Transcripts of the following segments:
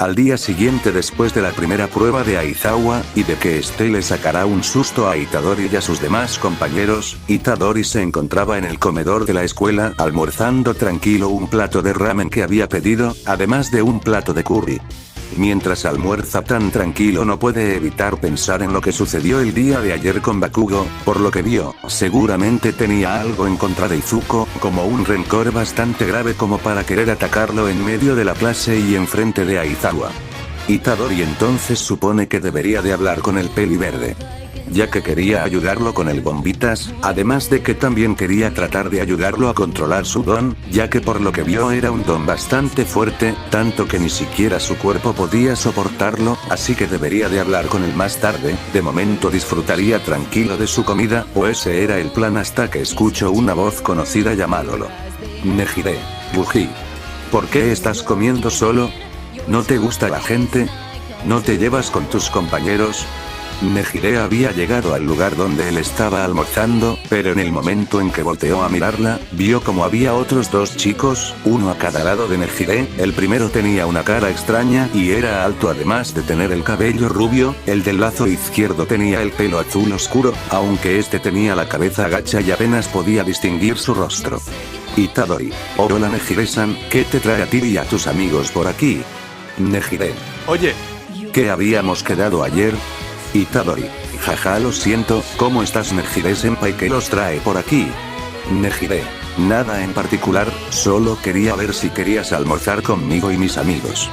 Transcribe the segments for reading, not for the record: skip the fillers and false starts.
Al día siguiente, después de la primera prueba de Aizawa, y de que este le sacará un susto a Itadori y a sus demás compañeros, Itadori se encontraba en el comedor de la escuela almorzando tranquilo un plato de ramen que había pedido, además de un plato de curry. Mientras almuerza tan tranquilo no puede evitar pensar en lo que sucedió el día de ayer con Bakugo, por lo que vio, seguramente tenía algo en contra de Izuku, como un rencor bastante grave como para querer atacarlo en medio de la clase y enfrente de Aizawa. Itadori entonces supone que debería de hablar con el peli verde, ya que quería ayudarlo con el bombitas, además de que también quería tratar de ayudarlo a controlar su don, ya que por lo que vio era un don bastante fuerte, tanto que ni siquiera su cuerpo podía soportarlo, así que debería de hablar con él más tarde. De momento disfrutaría tranquilo de su comida, o ese era el plan, hasta que escuchó una voz conocida llamándolo. Nejire. Buji. ¿Por qué estás comiendo solo? ¿No te gusta la gente? ¿No te llevas con tus compañeros? Nejire había llegado al lugar donde él estaba almorzando, pero en el momento en que volteó a mirarla, vio como había otros dos chicos, uno a cada lado de Nejire. El primero tenía una cara extraña y era alto, además de tener el cabello rubio. El del lazo izquierdo tenía el pelo azul oscuro, aunque este tenía la cabeza agacha y apenas podía distinguir su rostro. Itadori. Hola Nejire-san, ¿qué te trae a ti y a tus amigos por aquí? Nejire. Oye. ¿Qué habíamos quedado ayer? Itadori. Jaja, lo siento. ¿Cómo estás, Nejire-senpai? ¿Qué los trae por aquí? Nejire. Nada en particular, solo quería ver si querías almorzar conmigo y mis amigos.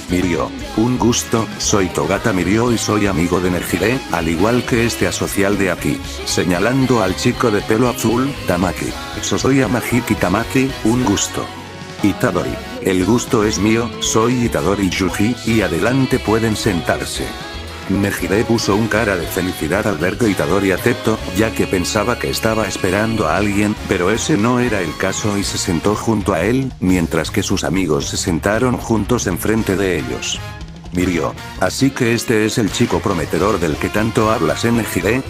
Mirio. Un gusto, soy Togata Mirio y soy amigo de Nejire, al igual que este asocial de aquí. Señalando al chico de pelo azul, Tamaki. Soy Amahiki Tamaki, un gusto. Itadori. El gusto es mío, soy Itadori Yuji, y adelante pueden sentarse. Nejire puso un cara de felicidad al ver que Itadori aceptó, ya que pensaba que estaba esperando a alguien, pero ese no era el caso y se sentó junto a él, mientras que sus amigos se sentaron juntos enfrente de ellos. Mirio. Así que este es el chico prometedor del que tanto hablas, Nejire.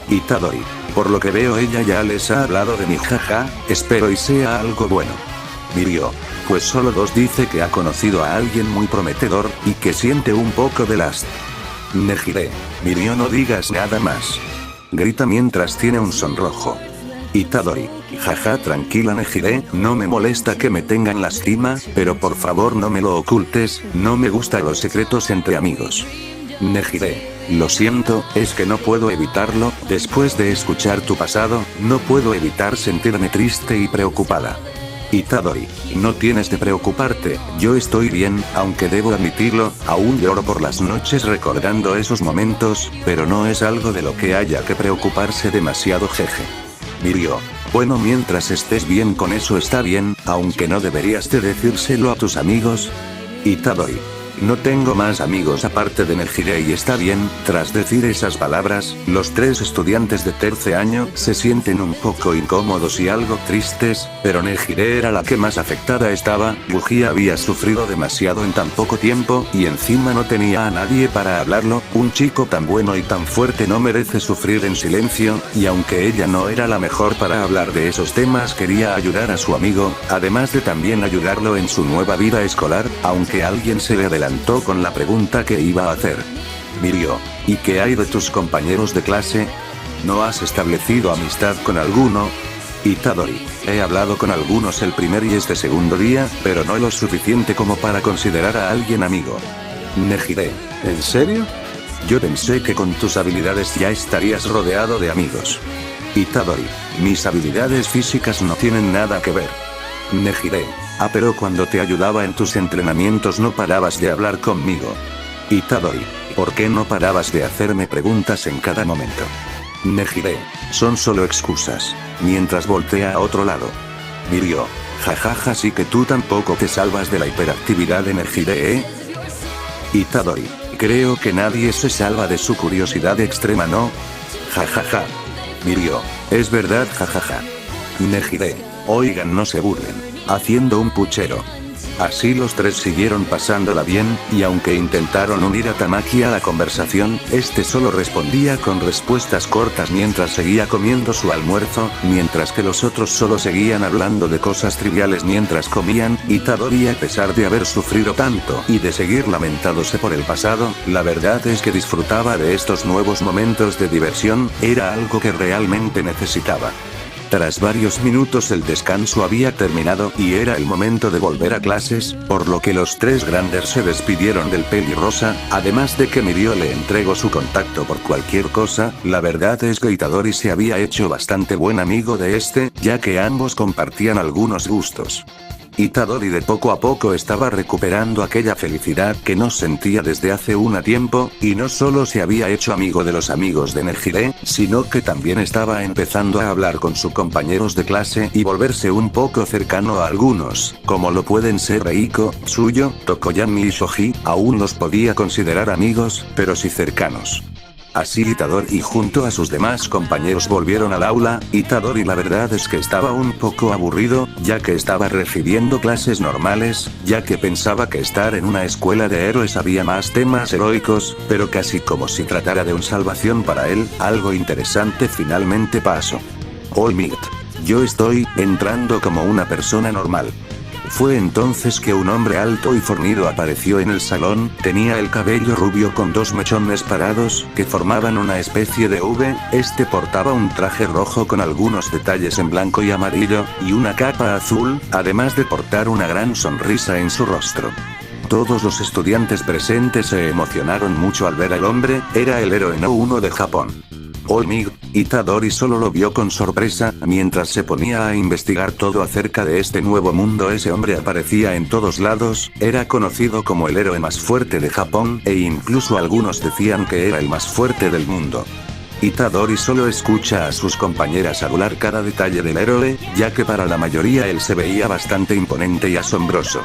Itadori. Por lo que veo ella ya les ha hablado de mí, jaja, espero y sea algo bueno. Mirio. Pues solo dos dice que ha conocido a alguien muy prometedor, y que siente un poco de lástima. Nejire. Mirio, no digas nada más. Grita mientras tiene un sonrojo. Itadori. Jaja, tranquila Nejire, no me molesta que me tengan lástima, pero por favor no me lo ocultes, no me gustan los secretos entre amigos. Nejire. Lo siento, es que no puedo evitarlo, después de escuchar tu pasado, no puedo evitar sentirme triste y preocupada. Itadori. No tienes de preocuparte, yo estoy bien, aunque debo admitirlo, aún lloro por las noches recordando esos momentos, pero no es algo de lo que haya que preocuparse demasiado, jeje. Mirio. Bueno, mientras estés bien con eso está bien, aunque no deberías de decírselo a tus amigos. Itadori. No tengo más amigos aparte de Nejire y está bien. Tras decir esas palabras, los tres estudiantes de tercer año se sienten un poco incómodos y algo tristes, pero Nejire era la que más afectada estaba. Buji había sufrido demasiado en tan poco tiempo, y encima no tenía a nadie para hablarlo. Un chico tan bueno y tan fuerte no merece sufrir en silencio, y aunque ella no era la mejor para hablar de esos temas, quería ayudar a su amigo, además de también ayudarlo en su nueva vida escolar, aunque alguien se le adelantó con la pregunta que iba a hacer. Mirio. ¿Y qué hay de tus compañeros de clase? ¿No has establecido amistad con alguno? Itadori. He hablado con algunos el primer y este segundo día, pero no lo suficiente como para considerar a alguien amigo. Nejire. ¿En serio? Yo pensé que con tus habilidades ya estarías rodeado de amigos. Itadori. Mis habilidades físicas no tienen nada que ver. Nejire. Ah, pero cuando te ayudaba en tus entrenamientos no parabas de hablar conmigo. Itadori. ¿Por qué no parabas de hacerme preguntas en cada momento? Nejire. Son solo excusas. Mientras voltea a otro lado. Mirio. Jajaja, sí que tú tampoco te salvas de la hiperactividad de Nejire, ¿eh? Itadori. Creo que nadie se salva de su curiosidad extrema, ¿no? Jajaja. Mirio. Es verdad, jajaja. Nejire. Oigan, no se burlen. Haciendo un puchero. Así los tres siguieron pasándola bien, y aunque intentaron unir a Tamaki a la conversación, este solo respondía con respuestas cortas mientras seguía comiendo su almuerzo, mientras que los otros solo seguían hablando de cosas triviales mientras comían. Itadori, a pesar de haber sufrido tanto y de seguir lamentándose por el pasado, la verdad es que disfrutaba de estos nuevos momentos de diversión, era algo que realmente necesitaba. Tras varios minutos el descanso había terminado y era el momento de volver a clases, por lo que los tres grandes se despidieron del pelirrosa, además de que Mirio le entregó su contacto por cualquier cosa. La verdad es que Itadori se había hecho bastante buen amigo de este, ya que ambos compartían algunos gustos. Itadori de poco a poco estaba recuperando aquella felicidad que no sentía desde hace un tiempo, y no solo se había hecho amigo de los amigos de Nejire, sino que también estaba empezando a hablar con sus compañeros de clase y volverse un poco cercano a algunos, como lo pueden ser Reiko, Tsuyo, Tokoyami y Shoji. Aún los podía considerar amigos, pero sí cercanos. Así Itadori junto a sus demás compañeros volvieron al aula. Itadori la verdad es que estaba un poco aburrido, ya que estaba recibiendo clases normales, ya que pensaba que estar en una escuela de héroes había más temas heroicos, pero casi como si tratara de una salvación para él, algo interesante finalmente pasó. All Might. Yo estoy entrando como una persona normal. Fue entonces que un hombre alto y fornido apareció en el salón. Tenía el cabello rubio con dos mechones parados, que formaban una especie de V. Este portaba un traje rojo con algunos detalles en blanco y amarillo, y una capa azul, además de portar una gran sonrisa en su rostro. Todos los estudiantes presentes se emocionaron mucho al ver al hombre. Era el héroe No. 1 de Japón. All Might. Itadori solo lo vio con sorpresa, mientras se ponía a investigar todo acerca de este nuevo mundo. Ese hombre aparecía en todos lados, era conocido como el héroe más fuerte de Japón, e incluso algunos decían que era el más fuerte del mundo. Itadori solo escucha a sus compañeras hablar cada detalle del héroe, ya que para la mayoría él se veía bastante imponente y asombroso.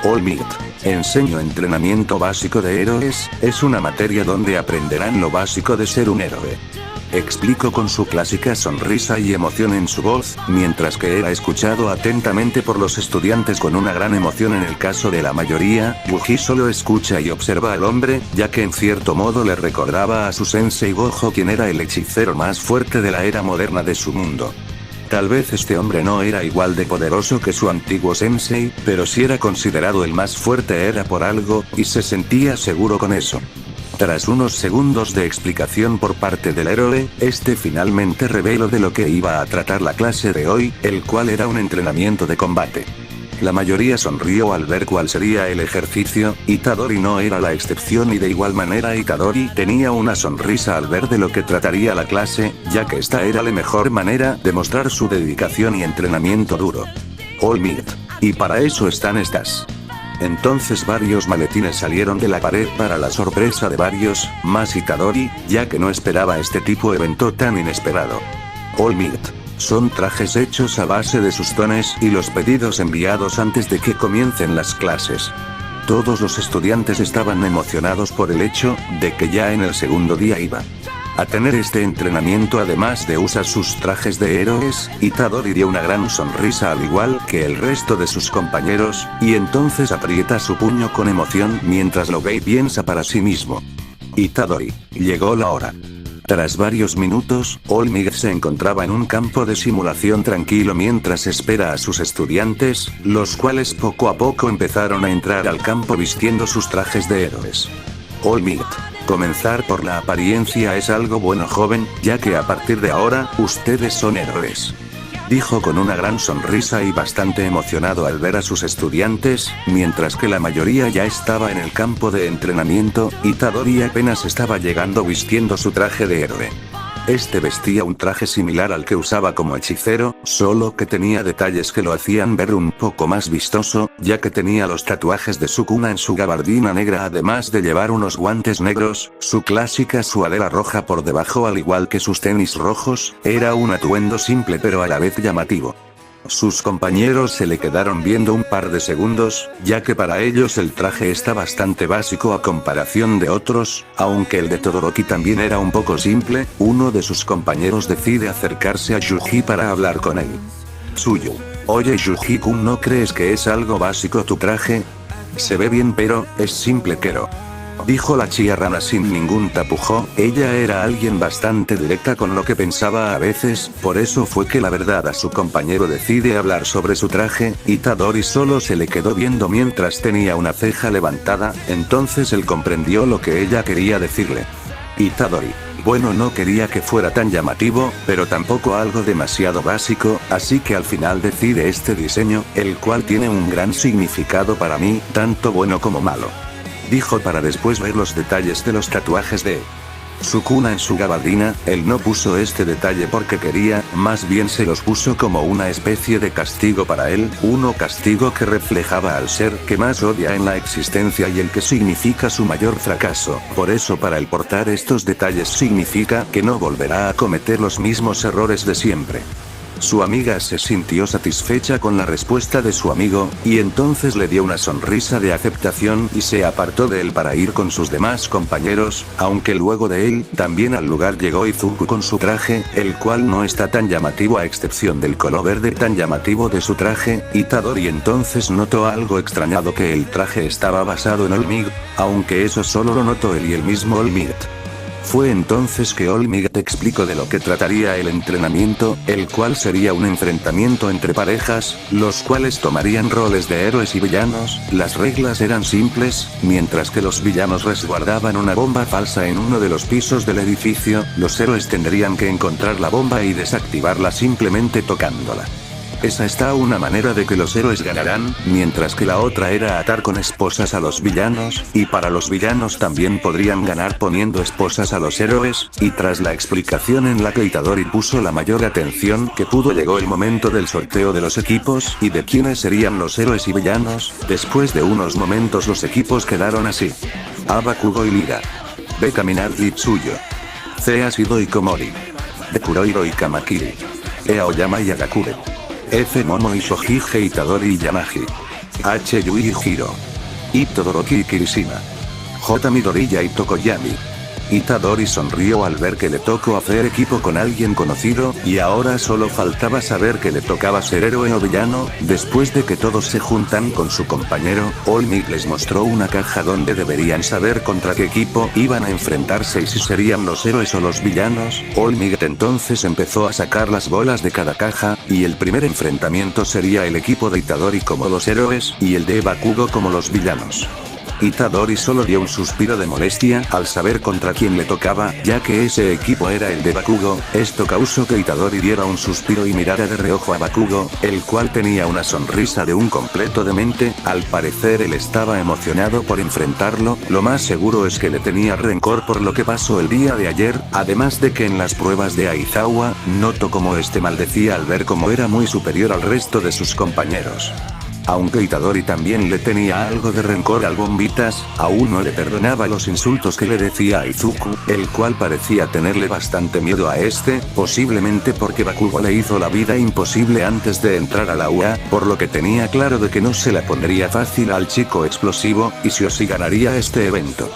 All Might. Enseño entrenamiento básico de héroes, es una materia donde aprenderán lo básico de ser un héroe. Explicó con su clásica sonrisa y emoción en su voz, mientras que era escuchado atentamente por los estudiantes con una gran emoción. En el caso de la mayoría, Yuji solo escucha y observa al hombre, ya que en cierto modo le recordaba a su sensei Gojo, quien era el hechicero más fuerte de la era moderna de su mundo. Tal vez este hombre no era igual de poderoso que su antiguo sensei, pero si era considerado el más fuerte era por algo, y se sentía seguro con eso. Tras unos segundos de explicación por parte del héroe, este finalmente reveló de lo que iba a tratar la clase de hoy, el cual era un entrenamiento de combate. La mayoría sonrió al ver cuál sería el ejercicio. Itadori no era la excepción, y de igual manera Itadori tenía una sonrisa al ver de lo que trataría la clase, ya que esta era la mejor manera de mostrar su dedicación y entrenamiento duro. All Might. Y para eso están estas. Entonces varios maletines salieron de la pared para la sorpresa de varios, más Itadori, ya que no esperaba este tipo de evento tan inesperado. All Might. Son trajes hechos a base de sustones y los pedidos enviados antes de que comiencen las clases. Todos los estudiantes estaban emocionados por el hecho de que ya en el segundo día iba a tener este entrenamiento. Además de usar sus trajes de héroes, Itadori dio una gran sonrisa al igual que el resto de sus compañeros, y entonces aprieta su puño con emoción mientras lo ve y piensa para sí mismo. Itadori, llegó la hora. Tras varios minutos, All Might se encontraba en un campo de simulación tranquilo mientras espera a sus estudiantes, los cuales poco a poco empezaron a entrar al campo vistiendo sus trajes de héroes. All Might. Comenzar por la apariencia es algo bueno, joven, ya que a partir de ahora, ustedes son héroes. Dijo con una gran sonrisa y bastante emocionado al ver a sus estudiantes, mientras que la mayoría ya estaba en el campo de entrenamiento. Itadori apenas estaba llegando vistiendo su traje de héroe. Este vestía un traje similar al que usaba como hechicero, solo que tenía detalles que lo hacían ver un poco más vistoso, ya que tenía los tatuajes de Sukuna en su gabardina negra, además de llevar unos guantes negros, su clásica sudadera roja por debajo al igual que sus tenis rojos. Era un atuendo simple pero a la vez llamativo. Sus compañeros se le quedaron viendo un par de segundos, ya que para ellos el traje está bastante básico a comparación de otros, aunque el de Todoroki también era un poco simple. Uno de sus compañeros decide acercarse a Yuji para hablar con él. Tsuyu. Oye Yuji-kun, ¿no crees que es algo básico tu traje? Se ve bien pero, es simple quero. Dijo la chía rana sin ningún tapujo. Ella era alguien bastante directa con lo que pensaba a veces, por eso fue que la verdad a su compañero decide hablar sobre su traje, Itadori solo se le quedó viendo mientras tenía una ceja levantada, entonces él comprendió lo que ella quería decirle. Itadori. Bueno, no quería que fuera tan llamativo, pero tampoco algo demasiado básico, así que al final decide este diseño, el cual tiene un gran significado para mí, tanto bueno como malo. Dijo para después ver los detalles de los tatuajes de Sukuna en su gabardina. Él no puso este detalle porque quería, más bien se los puso como una especie de castigo para él, uno castigo que reflejaba al ser que más odia en la existencia y el que significa su mayor fracaso. Por eso para él portar estos detalles significa que no volverá a cometer los mismos errores de siempre. Su amiga se sintió satisfecha con la respuesta de su amigo, y entonces le dio una sonrisa de aceptación y se apartó de él para ir con sus demás compañeros, aunque luego de él, también al lugar llegó Izuku con su traje, el cual no está tan llamativo a excepción del color verde tan llamativo de su traje. Itadori entonces notó algo extrañado, que el traje estaba basado en All Might, aunque eso solo lo notó él y el mismo All Might. Fue entonces que All Might explicó de lo que trataría el entrenamiento, el cual sería un enfrentamiento entre parejas, los cuales tomarían roles de héroes y villanos. Las reglas eran simples, mientras que los villanos resguardaban una bomba falsa en uno de los pisos del edificio, los héroes tendrían que encontrar la bomba y desactivarla simplemente tocándola. Esa está una manera de que los héroes ganarán, mientras que la otra era atar con esposas a los villanos, y para los villanos también podrían ganar poniendo esposas a los héroes, y tras la explicación en la que Itadori puso la mayor atención que pudo, llegó el momento del sorteo de los equipos y de quiénes serían los héroes y villanos. Después de unos momentos los equipos quedaron así: A Bakugo y Lira, B Kaminari y Tsuyo, C Ashido y Komori, D Kurohiro y Kamakiri, E Aoyama y Agakure, F Momo y Shohige, Itadori y Yamagi, H Yui y Hiro, I Todoroki y Kirishima, J Midoriya y Tokoyami. Itadori sonrió al ver que le tocó hacer equipo con alguien conocido, y ahora solo faltaba saber que le tocaba ser héroe o villano. Después de que todos se juntan con su compañero, All Might les mostró una caja donde deberían saber contra qué equipo iban a enfrentarse y si serían los héroes o los villanos. All Might entonces empezó a sacar las bolas de cada caja, y el primer enfrentamiento sería el equipo de Itadori como los héroes, y el de Bakugo como los villanos. Itadori solo dio un suspiro de molestia al saber contra quién le tocaba, ya que ese equipo era el de Bakugo. Esto causó que Itadori diera un suspiro y mirara de reojo a Bakugo, el cual tenía una sonrisa de un completo demente. Al parecer él estaba emocionado por enfrentarlo. Lo más seguro es que le tenía rencor por lo que pasó el día de ayer, además de que en las pruebas de Aizawa, notó como este maldecía al ver cómo era muy superior al resto de sus compañeros. Aunque Itadori también le tenía algo de rencor al Bombitas, aún no le perdonaba los insultos que le decía a Izuku, el cual parecía tenerle bastante miedo a este, posiblemente porque Bakugo le hizo la vida imposible antes de entrar a la UA, por lo que tenía claro de que no se la pondría fácil al chico explosivo, y sí o sí ganaría este evento.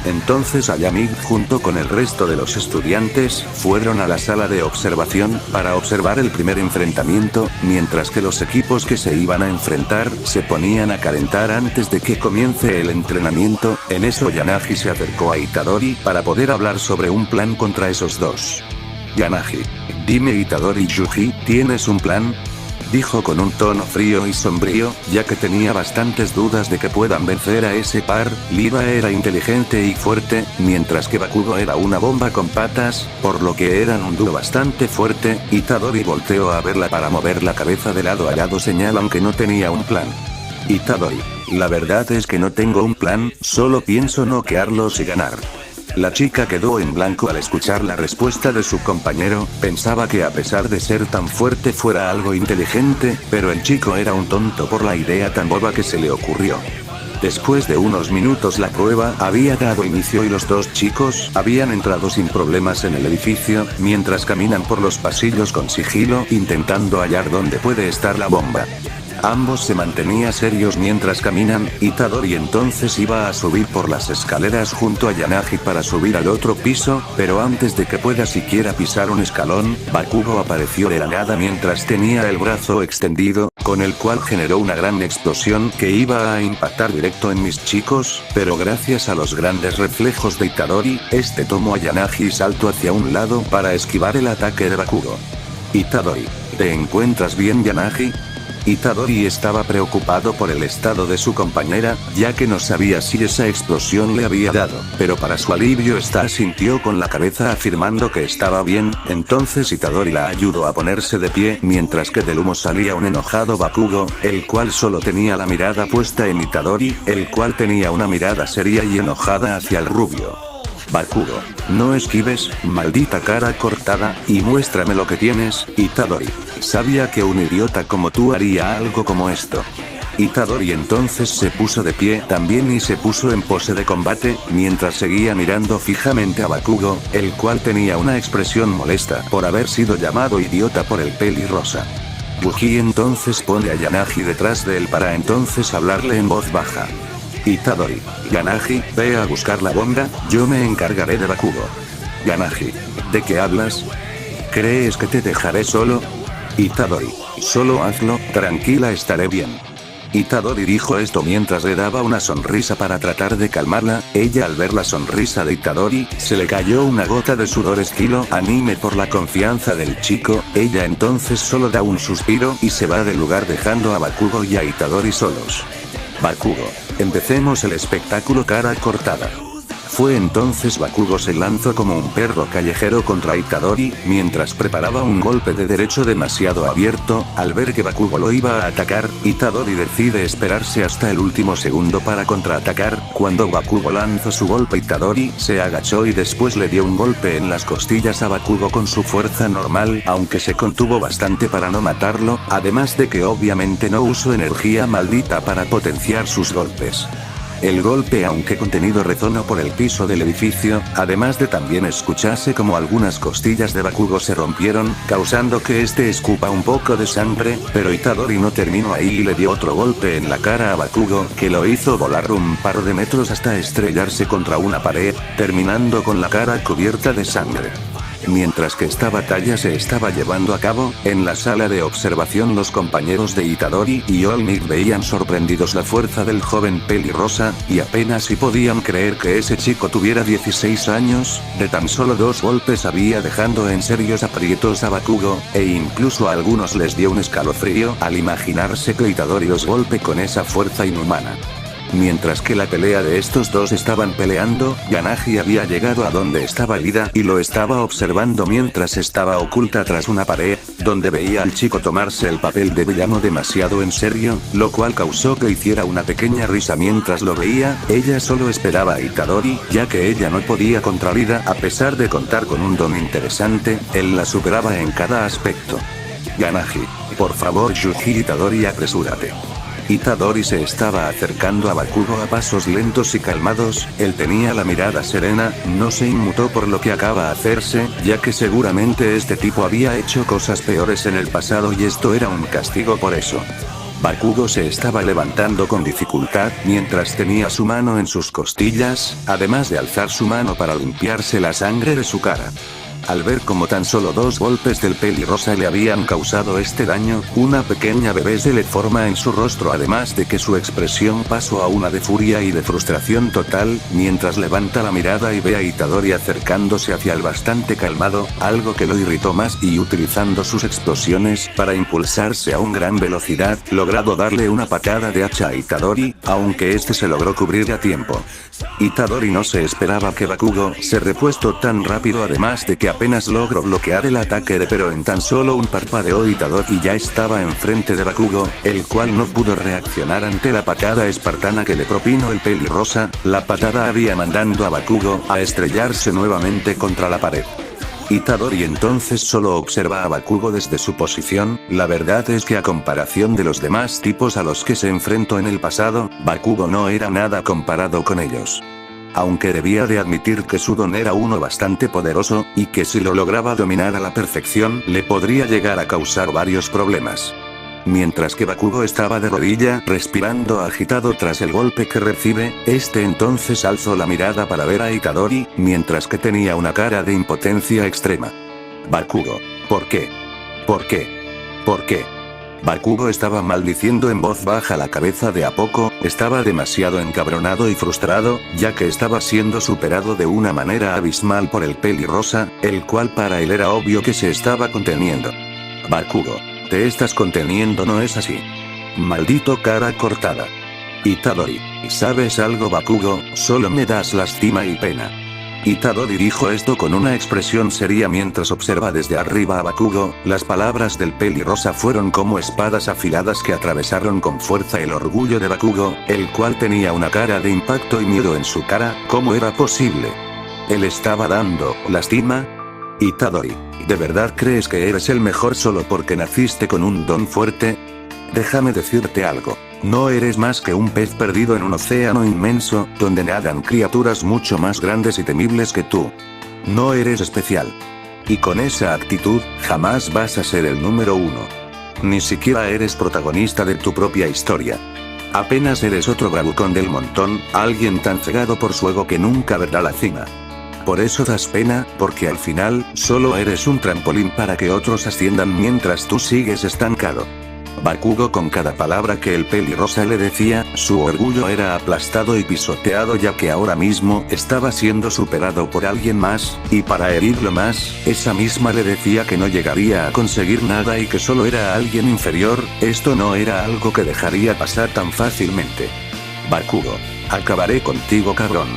Entonces Ayami, junto con el resto de los estudiantes, fueron a la sala de observación para observar el primer enfrentamiento, mientras que los equipos que se iban a enfrentar se ponían a calentar antes de que comience el entrenamiento. En eso Yanagi se acercó a Itadori para poder hablar sobre un plan contra esos dos. Yanagi: dime Itadori Yuji, ¿tienes un plan?, dijo con un tono frío y sombrío, ya que tenía bastantes dudas de que puedan vencer a ese par. Lira era inteligente y fuerte, mientras que Bakugo era una bomba con patas, por lo que eran un dúo bastante fuerte. Itadori volteó a verla para mover la cabeza de lado a lado, señal aunque no tenía un plan. Itadori: la verdad es que no tengo un plan, solo pienso noquearlos y ganar. La chica quedó en blanco al escuchar la respuesta de su compañero. Pensaba que a pesar de ser tan fuerte fuera algo inteligente, pero el chico era un tonto por la idea tan boba que se le ocurrió. Después de unos minutos la prueba había dado inicio y los dos chicos habían entrado sin problemas en el edificio, mientras caminan por los pasillos con sigilo intentando hallar dónde puede estar la bomba. Ambos se mantenían serios mientras caminan, Itadori entonces iba a subir por las escaleras junto a Yanagi para subir al otro piso, pero antes de que pueda siquiera pisar un escalón, Bakugo apareció de la nada mientras tenía el brazo extendido, con el cual generó una gran explosión que iba a impactar directo en mis chicos, pero gracias a los grandes reflejos de Itadori, este tomó a Yanagi y saltó hacia un lado para esquivar el ataque de Bakugo. Itadori, ¿te encuentras bien, Yanagi? Itadori estaba preocupado por el estado de su compañera, ya que no sabía si esa explosión le había dado, pero para su alivio esta asintió con la cabeza afirmando que estaba bien. Entonces Itadori la ayudó a ponerse de pie mientras que del humo salía un enojado Bakugo, el cual solo tenía la mirada puesta en Itadori, el cual tenía una mirada seria y enojada hacia el rubio. Bakugo, no esquives, maldita cara cortada, y muéstrame lo que tienes, Itadori. Sabía que un idiota como tú haría algo como esto. Itadori entonces se puso de pie también y se puso en pose de combate, mientras seguía mirando fijamente a Bakugo, el cual tenía una expresión molesta por haber sido llamado idiota por el pelirrosa. Yuji entonces pone a Yanagi detrás de él para entonces hablarle en voz baja. Itadori, Yanagi, ve a buscar la bomba, yo me encargaré de Bakugo. Yanagi, ¿de qué hablas? ¿Crees que te dejaré solo? Itadori, solo hazlo, tranquila, estaré bien. Itadori dijo esto mientras le daba una sonrisa para tratar de calmarla. Ella, al ver la sonrisa de Itadori, se le cayó una gota de sudor estilo anime por la confianza del chico. Ella entonces solo da un suspiro y se va del lugar dejando a Bakugo y a Itadori solos. Bakugo, empecemos el espectáculo cara cortada. Fue entonces Bakugo se lanzó como un perro callejero contra Itadori, mientras preparaba un golpe de derecho demasiado abierto. Al ver que Bakugo lo iba a atacar, Itadori decide esperarse hasta el último segundo para contraatacar. Cuando Bakugo lanzó su golpe, Itadori se agachó y después le dio un golpe en las costillas a Bakugo con su fuerza normal, aunque se contuvo bastante para no matarlo, además de que obviamente no usó energía maldita para potenciar sus golpes. El golpe, aunque contenido, resonó por el piso del edificio, además de también escucharse como algunas costillas de Bakugo se rompieron, causando que este escupa un poco de sangre, pero Itadori no terminó ahí y le dio otro golpe en la cara a Bakugo, que lo hizo volar un par de metros hasta estrellarse contra una pared, terminando con la cara cubierta de sangre. Mientras que esta batalla se estaba llevando a cabo, en la sala de observación los compañeros de Itadori y All Might veían sorprendidos la fuerza del joven pelirrosa, y apenas si podían creer que ese chico tuviera 16 años, de tan solo 2 golpes había dejando en serios aprietos a Bakugo, e incluso a algunos les dio un escalofrío al imaginarse que Itadori los golpe con esa fuerza inhumana. Mientras que la pelea de estos dos estaban peleando, Yanagi había llegado a donde estaba Lida y lo estaba observando mientras estaba oculta tras una pared, donde veía al chico tomarse el papel de villano demasiado en serio, lo cual causó que hiciera una pequeña risa mientras lo veía. Ella solo esperaba a Itadori, ya que ella no podía contra Lida a pesar de contar con un don interesante, él la superaba en cada aspecto. Yanagi, por favor, Yuji. Itadori, apresúrate. Itadori se estaba acercando a Bakugo a pasos lentos y calmados, él tenía la mirada serena, no se inmutó por lo que acaba de hacerse, ya que seguramente este tipo había hecho cosas peores en el pasado y esto era un castigo por eso. Bakugo se estaba levantando con dificultad mientras tenía su mano en sus costillas, además de alzar su mano para limpiarse la sangre de su cara. Al ver como tan solo 2 golpes del pelirrosa le habían causado este daño, una pequeña bebé se le forma en su rostro, además de que su expresión pasó a una de furia y de frustración total, mientras levanta la mirada y ve a Itadori acercándose hacia el bastante calmado, algo que lo irritó más, y utilizando sus explosiones para impulsarse a una gran velocidad, logrado darle una patada de hacha a Itadori, aunque este se logró cubrir a tiempo. Itadori no se esperaba que Bakugo se repuesto tan rápido, además de que apenas logró bloquear el ataque pero en tan solo un parpadeo Itadori ya estaba enfrente de Bakugo, el cual no pudo reaccionar ante la patada espartana que le propinó el pelirrosa. La patada había mandando a Bakugo a estrellarse nuevamente contra la pared. Itadori entonces solo observa a Bakugo desde su posición. La verdad es que a comparación de los demás tipos a los que se enfrentó en el pasado, Bakugo no era nada comparado con ellos. Aunque debía de admitir que su don era uno bastante poderoso, y que si lo lograba dominar a la perfección le podría llegar a causar varios problemas. mientras que Bakugo estaba de rodilla respirando agitado tras el golpe que recibe. Este entonces alzó la mirada para ver a Itadori, mientras que tenía una cara de impotencia extrema. Bakugo, ¿por qué? ¿Por qué? ¿Por qué? Bakugo estaba maldiciendo en voz baja. La cabeza de a poco estaba demasiado encabronado y frustrado, ya que estaba siendo superado de una manera abismal por el pelirrosa, el cual para él era obvio que se estaba conteniendo. Bakugo, te estás conteniendo, ¿no es así? Maldito cara cortada. Itadori, ¿sabes algo, Bakugo? Solo me das lástima y pena. Itadori dijo esto con una expresión seria mientras observa desde arriba a Bakugo. Las palabras del pelirrosa fueron como espadas afiladas que atravesaron con fuerza el orgullo de Bakugo, el cual tenía una cara de impacto y miedo en su cara. ¿Cómo era posible? ¿Él estaba dando lástima? Itadori, ¿de verdad crees que eres el mejor solo porque naciste con un don fuerte? Déjame decirte algo. No eres más que un pez perdido en un océano inmenso, donde nadan criaturas mucho más grandes y temibles que tú. No eres especial. Y con esa actitud, jamás vas a ser el número uno. Ni siquiera eres protagonista de tu propia historia. Apenas eres otro bravucón del montón, alguien tan cegado por su ego que nunca verá la cima. Por eso das pena, porque al final, solo eres un trampolín para que otros asciendan mientras tú sigues estancado. Bakugo, con cada palabra que el pelirrosa le decía, su orgullo era aplastado y pisoteado, ya que ahora mismo estaba siendo superado por alguien más, y para herirlo más, esa misma le decía que no llegaría a conseguir nada y que solo era alguien inferior. Esto no era algo que dejaría pasar tan fácilmente. Bakugo, acabaré contigo, cabrón.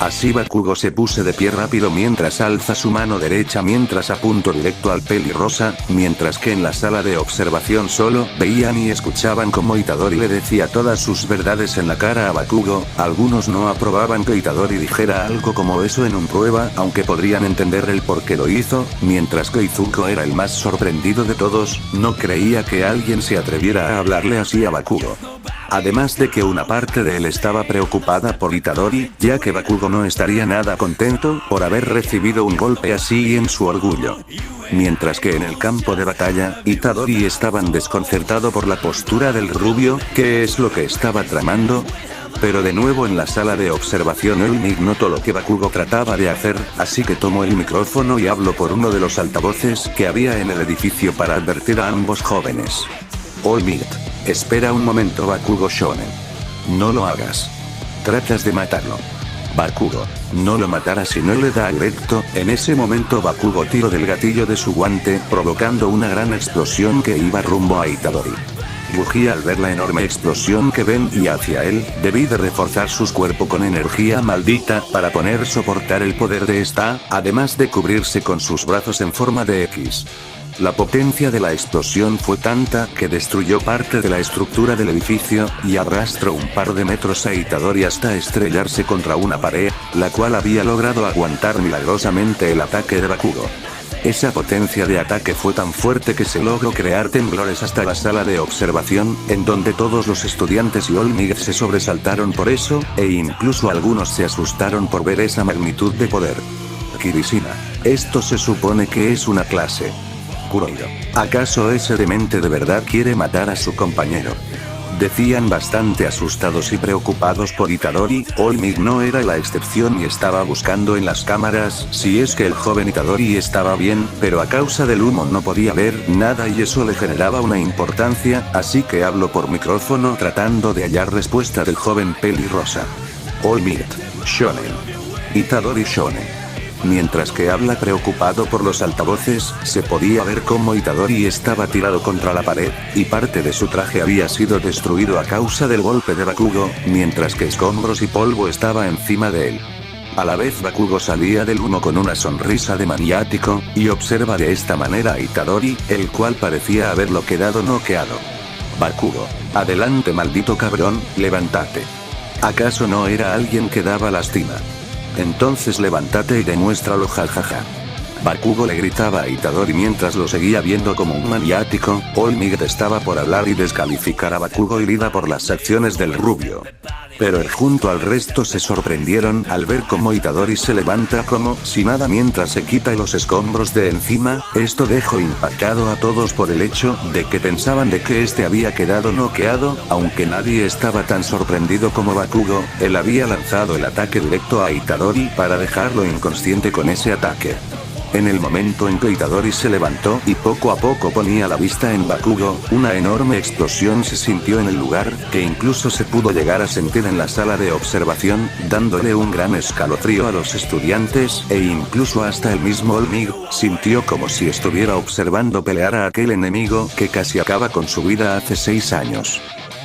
Así Bakugo se puso de pie rápido mientras alza su mano derecha mientras apuntó directo al pelirrosa, mientras que en la sala de observación solo veían y escuchaban como Itadori le decía todas sus verdades en la cara a Bakugo. Algunos no aprobaban que Itadori dijera algo como eso en un prueba, aunque podrían entender el por qué lo hizo, mientras que Izuku era el más sorprendido de todos. No creía que alguien se atreviera a hablarle así a Bakugo. Además de que una parte de él estaba preocupada por Itadori, ya que Bakugo no estaría nada contento por haber recibido un golpe así en su orgullo. Mientras que en el campo de batalla, Itadori estaba desconcertado por la postura del rubio. ¿Qué es lo que estaba tramando? Pero de nuevo en la sala de observación All Might notó lo que Bakugo trataba de hacer, así que tomó el micrófono y habló por uno de los altavoces que había en el edificio para advertir a ambos jóvenes. All Might. Espera un momento, Bakugo Shonen. No lo hagas. Tratas de matarlo. Bakugo, no lo matarás si no le da directo. En ese momento Bakugo tiró del gatillo de su guante, provocando una gran explosión que iba rumbo a Itadori. Rugía al ver la enorme explosión que ven y hacia él, debí de reforzar su cuerpo con energía maldita para poder soportar el poder de esta, además de cubrirse con sus brazos en forma de X. La potencia de la explosión fue tanta que destruyó parte de la estructura del edificio, y arrastró un par de metros a Itadori hasta estrellarse contra una pared, la cual había logrado aguantar milagrosamente el ataque de Bakugo. Esa potencia de ataque fue tan fuerte que se logró crear temblores hasta la sala de observación, en donde todos los estudiantes y All Might se sobresaltaron por eso, e incluso algunos se asustaron por ver esa magnitud de poder. Kirishima, esto se supone que es una clase. Kurohiro, ¿acaso ese demente de verdad quiere matar a su compañero? Decían bastante asustados y preocupados por Itadori. All Might no era la excepción y estaba buscando en las cámaras si es que el joven Itadori estaba bien, pero a causa del humo no podía ver nada y eso le generaba una importancia, así que habló por micrófono tratando de hallar respuesta del joven pelirrosa. All Might, Shonen. Itadori Shonen. Mientras que habla preocupado por los altavoces, se podía ver cómo Itadori estaba tirado contra la pared, y parte de su traje había sido destruido a causa del golpe de Bakugo, mientras que escombros y polvo estaba encima de él. A la vez Bakugo salía del humo con una sonrisa de maniático, y observa de esta manera a Itadori, el cual parecía haberlo quedado noqueado. Bakugo, adelante maldito cabrón, levántate. ¿Acaso no era alguien que daba lástima? Entonces levántate y demuéstralo, jajaja. Bakugo le gritaba a Itadori mientras lo seguía viendo como un maniático. All Might estaba por hablar y descalificar a Bakugo herida por las acciones del rubio. Pero junto al resto se sorprendieron al ver cómo Itadori se levanta como si nada mientras se quita los escombros de encima. Esto dejó impactado a todos por el hecho de que pensaban de que este había quedado noqueado, aunque nadie estaba tan sorprendido como Bakugo. Él había lanzado el ataque directo a Itadori para dejarlo inconsciente con ese ataque. En el momento en que Itadori se levantó y poco a poco ponía la vista en Bakugo, una enorme explosión se sintió en el lugar, que incluso se pudo llegar a sentir en la sala de observación, dándole un gran escalofrío a los estudiantes, e incluso hasta el mismo All Might sintió como si estuviera observando pelear a aquel enemigo que casi acaba con su vida hace 6 años.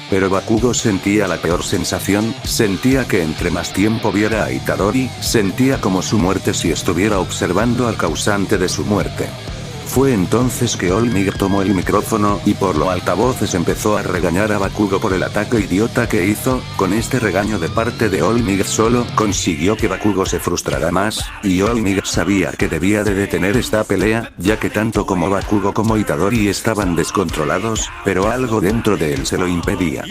Pero Bakugo sentía la peor sensación, sentía que entre más tiempo viera a Itadori, sentía como su muerte si estuviera observando al causante de su muerte. Fue entonces que All Might tomó el micrófono y por los altavoces empezó a regañar a Bakugo por el ataque idiota que hizo. Con este regaño de parte de All Might solo consiguió que Bakugo se frustrara más, y All Might sabía que debía de detener esta pelea, ya que tanto como Bakugo como Itadori estaban descontrolados, pero algo dentro de él se lo impedía.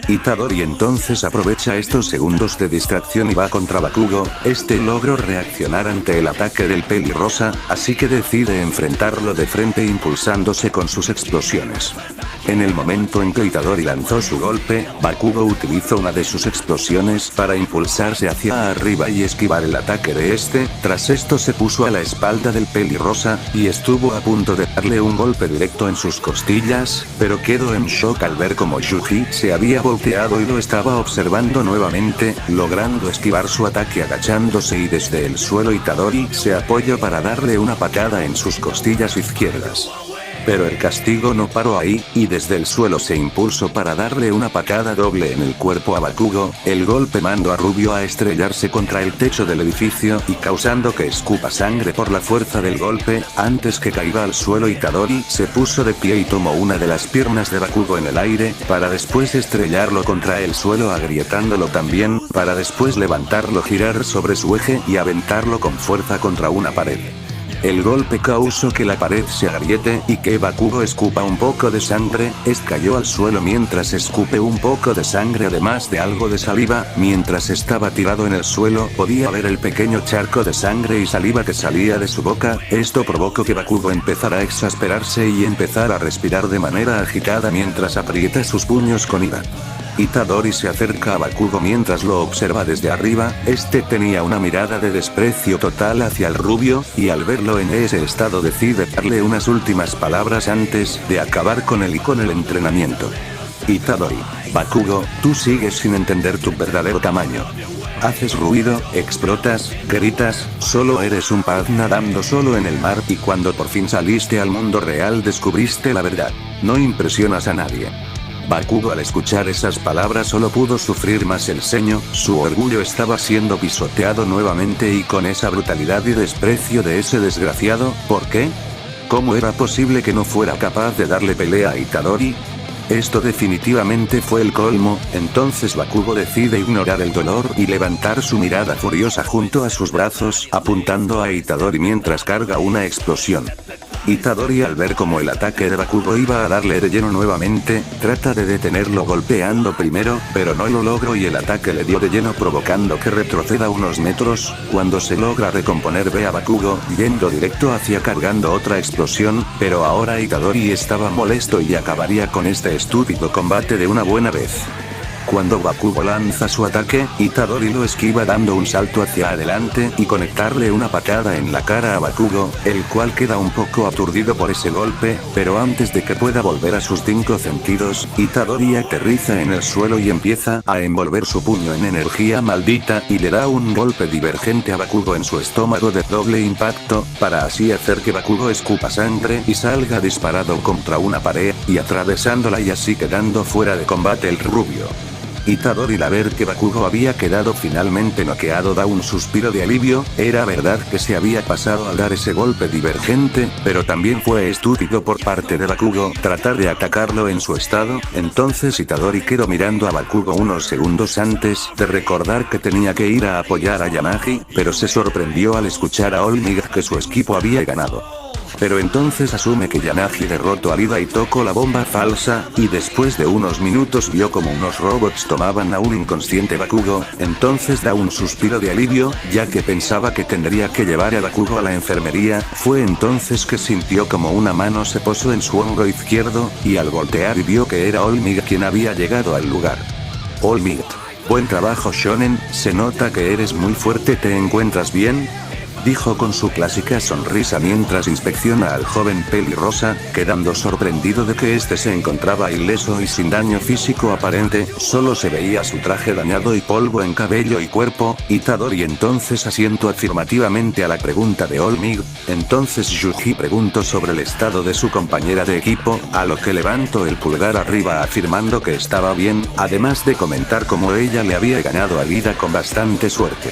Itadori entonces aprovecha estos segundos de distracción y va contra Bakugo. Este logró reaccionar ante el ataque del pelirrosa, así que decide enfrentarlo de frente impulsándose con sus explosiones. En el momento en que Itadori lanzó su golpe, Bakugo utilizó una de sus explosiones para impulsarse hacia arriba y esquivar el ataque de este. Tras esto se puso a la espalda del pelirrosa, y estuvo a punto de darle un golpe directo en sus costillas, pero quedó en shock al ver como Yuji se había volteado y lo estaba observando nuevamente, logrando esquivar su ataque agachándose, y desde el suelo Itadori se apoyó para darle una patada en sus costillas izquierdas. Pero el castigo no paró ahí, y desde el suelo se impulsó para darle una patada doble en el cuerpo a Bakugo. El golpe mandó a Rubio a estrellarse contra el techo del edificio y causando que escupa sangre por la fuerza del golpe. Antes que caiga al suelo, Itadori se puso de pie y tomó una de las piernas de Bakugo en el aire, para después estrellarlo contra el suelo agrietándolo también, para después levantarlo, girar sobre su eje y aventarlo con fuerza contra una pared. El golpe causó que la pared se agriete y que Bakugo escupa un poco de sangre. Cayó al suelo mientras escupe un poco de sangre además de algo de saliva. Mientras estaba tirado en el suelo podía ver el pequeño charco de sangre y saliva que salía de su boca. Esto provocó que Bakugo empezara a exasperarse y empezara a respirar de manera agitada mientras aprieta sus puños con ira. Itadori se acerca a Bakugo mientras lo observa desde arriba. Este tenía una mirada de desprecio total hacia el rubio, y al verlo en ese estado decide darle unas últimas palabras antes de acabar con él y con el entrenamiento. Itadori: Bakugo, tú sigues sin entender tu verdadero tamaño. Haces ruido, explotas, gritas, solo eres un paz nadando solo en el mar, y cuando por fin saliste al mundo real descubriste la verdad. No impresionas a nadie. Bakugo al escuchar esas palabras solo pudo sufrir más el ceño, su orgullo estaba siendo pisoteado nuevamente y con esa brutalidad y desprecio de ese desgraciado. ¿Por qué? ¿Cómo era posible que no fuera capaz de darle pelea a Itadori? Esto definitivamente fue el colmo. Entonces Bakugo decide ignorar el dolor y levantar su mirada furiosa junto a sus brazos, apuntando a Itadori mientras carga una explosión. Itadori, al ver cómo el ataque de Bakugo iba a darle de lleno nuevamente, trata de detenerlo golpeando primero, pero no lo logró y el ataque le dio de lleno provocando que retroceda unos metros. Cuando se logra recomponer ve a Bakugo yendo directo hacia cargando otra explosión, pero ahora Itadori estaba molesto y acabaría con este estúpido combate de una buena vez. Cuando Bakugo lanza su ataque, Itadori lo esquiva dando un salto hacia adelante y conectarle una patada en la cara a Bakugo, el cual queda un poco aturdido por ese golpe, pero antes de que pueda volver a sus 5 sentidos, Itadori aterriza en el suelo y empieza a envolver su puño en energía maldita y le da un golpe divergente a Bakugo en su estómago de doble impacto, para así hacer que Bakugo escupa sangre y salga disparado contra una pared, y atravesándola y así quedando fuera de combate el rubio. Itadori, al ver que Bakugo había quedado finalmente noqueado, da un suspiro de alivio. Era verdad que se había pasado al dar ese golpe divergente, pero también fue estúpido por parte de Bakugo tratar de atacarlo en su estado. Entonces Itadori quedó mirando a Bakugo unos segundos antes de recordar que tenía que ir a apoyar a Yamagi, pero se sorprendió al escuchar a All Might que su equipo había ganado. Pero entonces asume que Yanagi derrotó a Ida y tocó la bomba falsa, y después de unos minutos vio como unos robots tomaban a un inconsciente Bakugo, entonces da un suspiro de alivio, ya que pensaba que tendría que llevar a Bakugo a la enfermería, fue entonces que sintió como una mano se posó en su hombro izquierdo, y al voltear vio que era All Might quien había llegado al lugar. All Might. Buen trabajo Shonen, se nota que eres muy fuerte, ¿te encuentras bien? Dijo con su clásica sonrisa mientras inspecciona al joven pelirrosa, quedando sorprendido de que este se encontraba ileso y sin daño físico aparente, solo se veía su traje dañado y polvo en cabello y cuerpo. Itadori entonces asientó afirmativamente a la pregunta de All Might, entonces Yuji preguntó sobre el estado de su compañera de equipo, a lo que levantó el pulgar arriba afirmando que estaba bien, además de comentar cómo ella le había ganado a Ida con bastante suerte.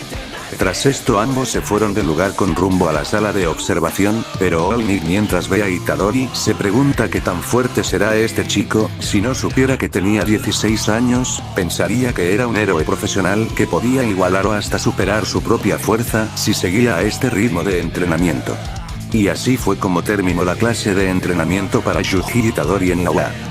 Tras esto ambos se fueron del lugar con rumbo a la sala de observación, pero All Might mientras ve a Itadori se pregunta qué tan fuerte será este chico, si no supiera que tenía 16 años, pensaría que era un héroe profesional que podía igualar o hasta superar su propia fuerza si seguía a este ritmo de entrenamiento. Y así fue como terminó la clase de entrenamiento para Yuji Itadori en la UA.